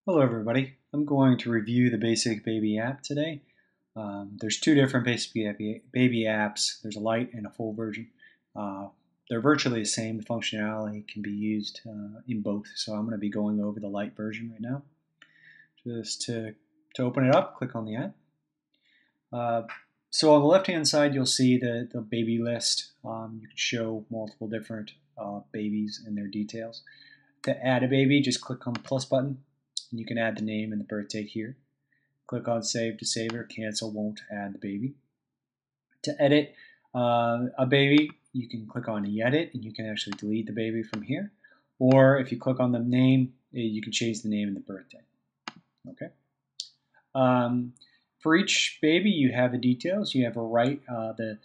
Hello everybody. I'm going to review the Basic Baby app today. There's two different Basic Baby apps. There's a light and a full version. Uh, they're virtually the same. The functionality can be used in both. So I'm going to be going over the light version right now. Just to open it up, click on the app. So on the left-hand side, you'll see the baby list. You can show multiple different babies and their details. To add a baby, just click on the plus button. And you can add the name and the birth date here. Click on Save to save it, or Cancel won't add the baby. To edit a baby, you can click on Edit, and you can actually delete the baby from here. Or if you click on the name, you can change the name and the birth date. Okay. For each baby, you have the details. You have a right. The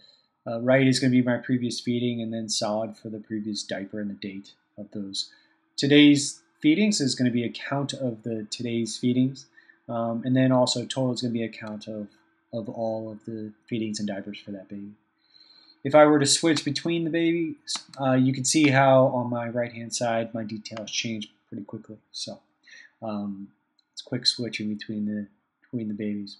right is going to be my previous feeding, and then solid for the previous diaper and the date of those. Today's feedings is going to be a count of the today's feedings, and then also total is going to be a count of all of the feedings and diapers for that baby. If I were to switch between the babies, you can see how on my right hand side my details change pretty quickly. So it's quick switching between the babies.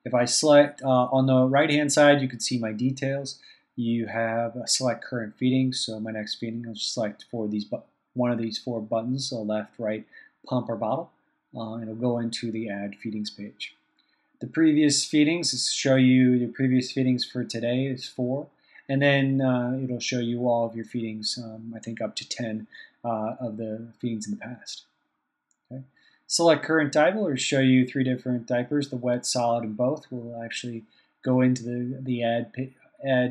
If I select on the right hand side, you can see my details. You have a select current feeding, so my next feeding I'll select for these one of these four buttons, so left, right, pump, or bottle, and it'll go into the Add Feedings page. The previous feedings show you the previous feedings for today is 4, and then it'll show you all of your feedings, I think up to 10 of the feedings in the past. Okay. Select current diaper will show you 3 different diapers, the wet, solid, and both. Will actually go into the add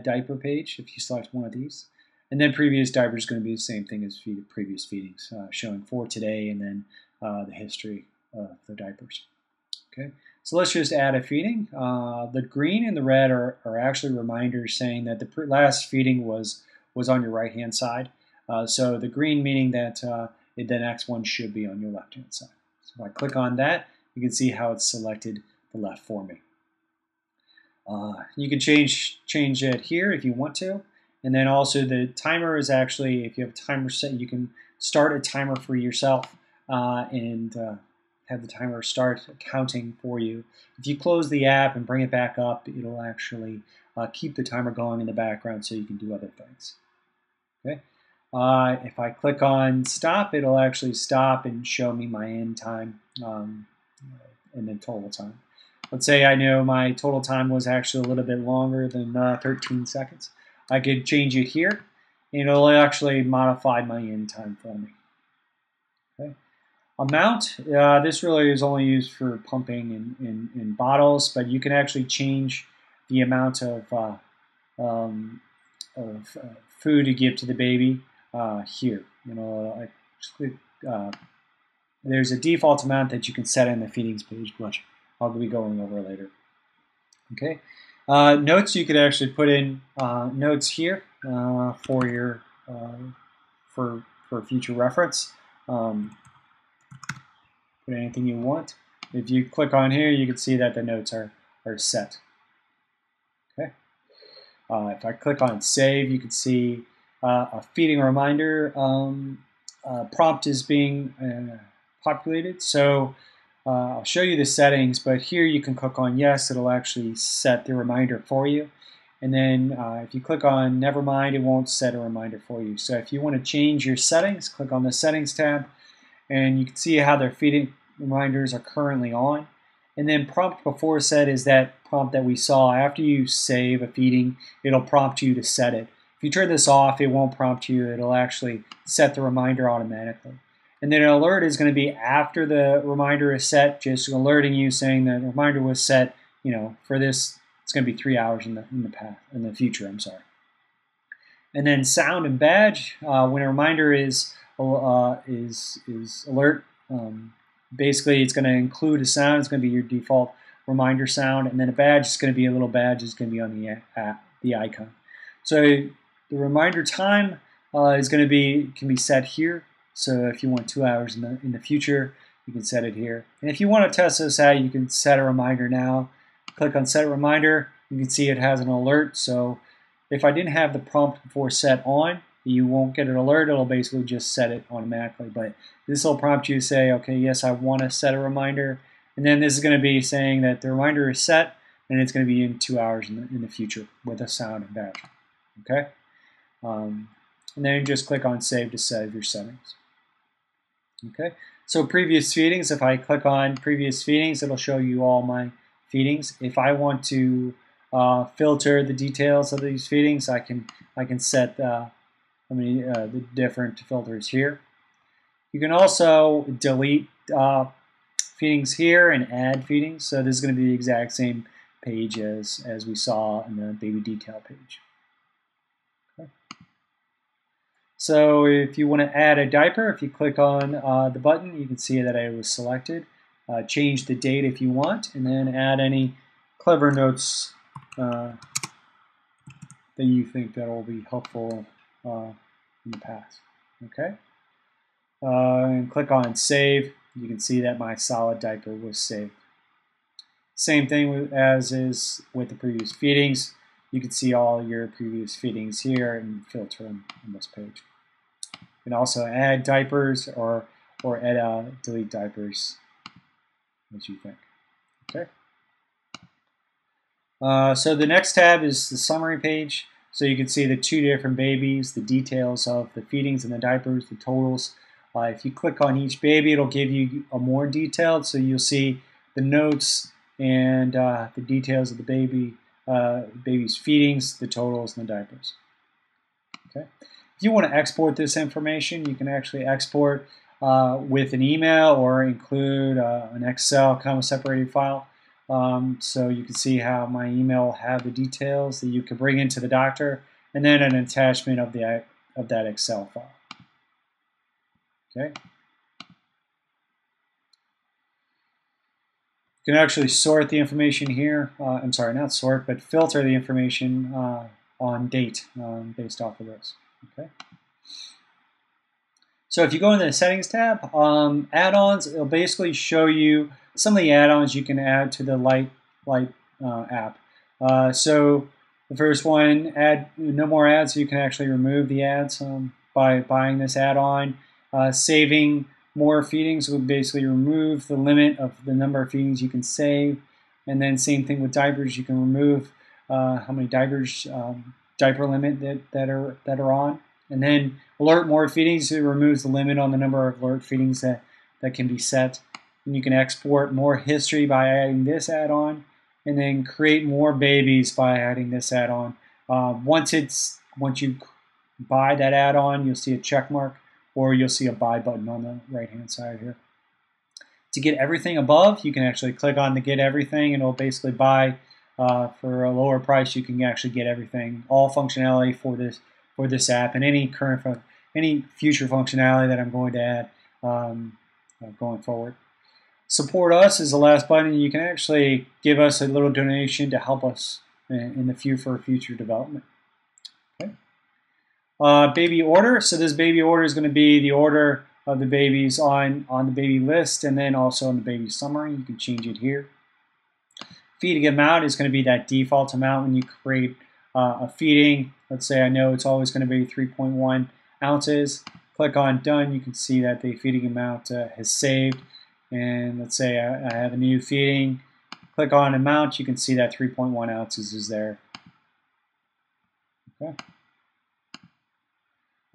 diaper page if you select one of these. And then previous diaper is going to be the same thing as previous feedings, showing for today and then the history of the diapers. Okay, so let's just add a feeding. The green and the red are actually reminders saying that the last feeding was on your right-hand side. So the green meaning that the next one should be on your left-hand side. So if I click on that, you can see how it's selected the left for me. You can change it here if you want to. And then also the timer is actually, if you have a timer set, you can start a timer for yourself and have the timer start counting for you. If you close the app and bring it back up, it'll actually keep the timer going in the background so you can do other things. Okay. If I click on stop, it'll actually stop and show me my end time and then total time. Let's say I know my total time was actually a little bit longer than 13 seconds. I could change it here, and it'll actually modify my end time for me. Okay. Amount, this really is only used for pumping in bottles, but you can actually change the amount of food to give to the baby here. There's a default amount that you can set in the feedings page, which I'll be going over later. Okay. Notes, you could actually put in notes here for your for future reference. Put anything you want. If you click on here, you can see that the notes are set. Okay. If I click on save, you can see a feeding reminder prompt is being populated. So I'll show you the settings, but here you can click on yes, it'll actually set the reminder for you. And then if you click on never mind, it won't set a reminder for you. So if you want to change your settings, click on the settings tab, and you can see how their feeding reminders are currently on. And then prompt before set is that prompt that we saw. After you save a feeding, it'll prompt you to set it. If you turn this off, it won't prompt you. It'll actually set the reminder automatically. And then an alert is going to be after the reminder is set, just alerting you saying that the reminder was set, for this, it's going to be 3 hours in the future, I'm sorry. And then sound and badge, when a reminder is alert, basically it's going to include a sound. It's going to be your default reminder sound, and then a badge is going to be a little badge. It's going to be on the icon. So the reminder time is going to can be set here. So if you want 2 hours in the future, you can set it here. And if you want to test this out, you can set a reminder now. Click on set reminder. You can see it has an alert. So if I didn't have the prompt before set on, You won't get an alert. It'll basically just set it automatically. But this will prompt you to say, okay, yes, I want to set a reminder. And then this is going to be saying that the reminder is set, and it's going to be in 2 hours in the future with a sound and badge. Okay? And then you just click on Save to save your settings. Okay? So previous feedings, if I click on previous feedings, it'll show you all my feedings. If I want to filter the details of these feedings, I can set the different filters here. You can also delete feedings here and add feedings. So this is going to be the exact same page as we saw in the baby detail page. Okay. So if you want to add a diaper, if you click on the button, you can see that it was selected. Change the date if you want, and then add any clever notes that you think that will be helpful in the past. Okay, and click on Save. You can see that my solid diaper was saved. Same thing as is with the previous feedings. You can see all your previous feedings here and filter them on this page. You can also add diapers or delete diapers as you think. Okay. So the next tab is the summary page. So you can see the 2 different babies, the details of the feedings and the diapers, the totals. If you click on each baby, it'll give you a more detailed. So you'll see the notes and the details of the baby's feedings, the totals, and the diapers. Okay. If you want to export this information, you can actually export with an email or include an Excel separated file. So you can see how my email will have the details that you can bring into the doctor, and then an attachment of that Excel file. Okay. You can actually sort the information here. I'm sorry, not sort, but filter the information on date based off of this. Okay. So if you go into the Settings tab, add-ons, it'll basically show you some of the add-ons you can add to the Light app. So the first one, add no more ads. So you can actually remove the ads by buying this add-on. Saving more feedings would basically remove the limit of the number of feedings you can save. And then same thing with diapers, you can remove how many diapers, diaper limit that are on. And then alert more feedings, it removes the limit on the number of alert feedings that can be set. And you can export more history by adding this add-on, and then create more babies by adding this add-on. Once you buy that add-on, you'll see a check mark, or you'll see a buy button on the right-hand side here. To get everything above, you can actually click on the Get Everything, and it'll basically buy for a lower price. You can actually get everything, all functionality for this app, and any future functionality that I'm going to add going forward. Support Us is the last button. You can actually give us a little donation to help us in the future development. Okay. Baby order. So this baby order is going to be the order of the babies on the baby list, and then also in the baby summary. You can change it here. Feeding amount is going to be that default amount when you create a feeding. Let's say I know it's always going to be 3.1 ounces. Click on Done. You can see that the feeding amount has saved. And let's say I have a new feeding. Click on amount. You can see that 3.1 ounces is there. Okay.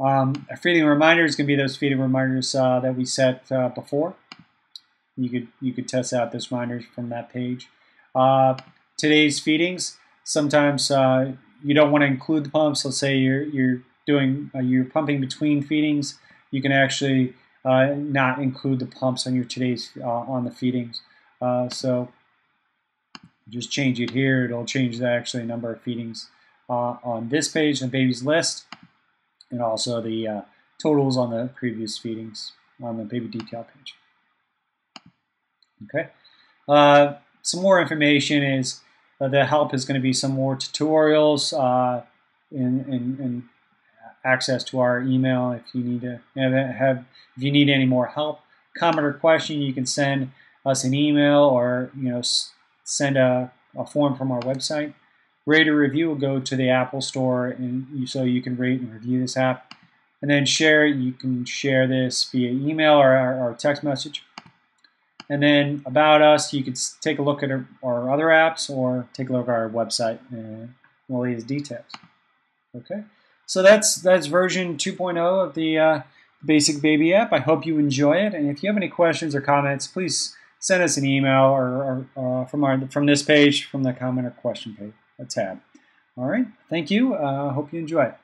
A feeding reminder is going to be those feeding reminders that we set before. You could test out those reminders from that page. Today's feedings. Sometimes you don't want to include the pumps. Let's say you're pumping between feedings. You can actually not include the pumps on your today's on the feedings. So just change it here. It'll change the actual number of feedings on this page, the baby's list, and also the totals on the previous feedings on the baby detail page. Okay. Some more information is the help is going to be some more tutorials and access to our email if you need to if you need any more help, comment or question. You can send us an email or send a form from our website. Rate or review will go to the Apple Store, and so you can rate and review this app. And then you can share this via email or text message. And then about us, you can take a look at our other apps or take a look at our website and all these details. Okay, so that's version 2.0 of the Basic Baby app. I hope you enjoy it, and if you have any questions or comments, please send us an email or from this page, from the comment or question page, a tab. All right, thank you. Hope you enjoy it.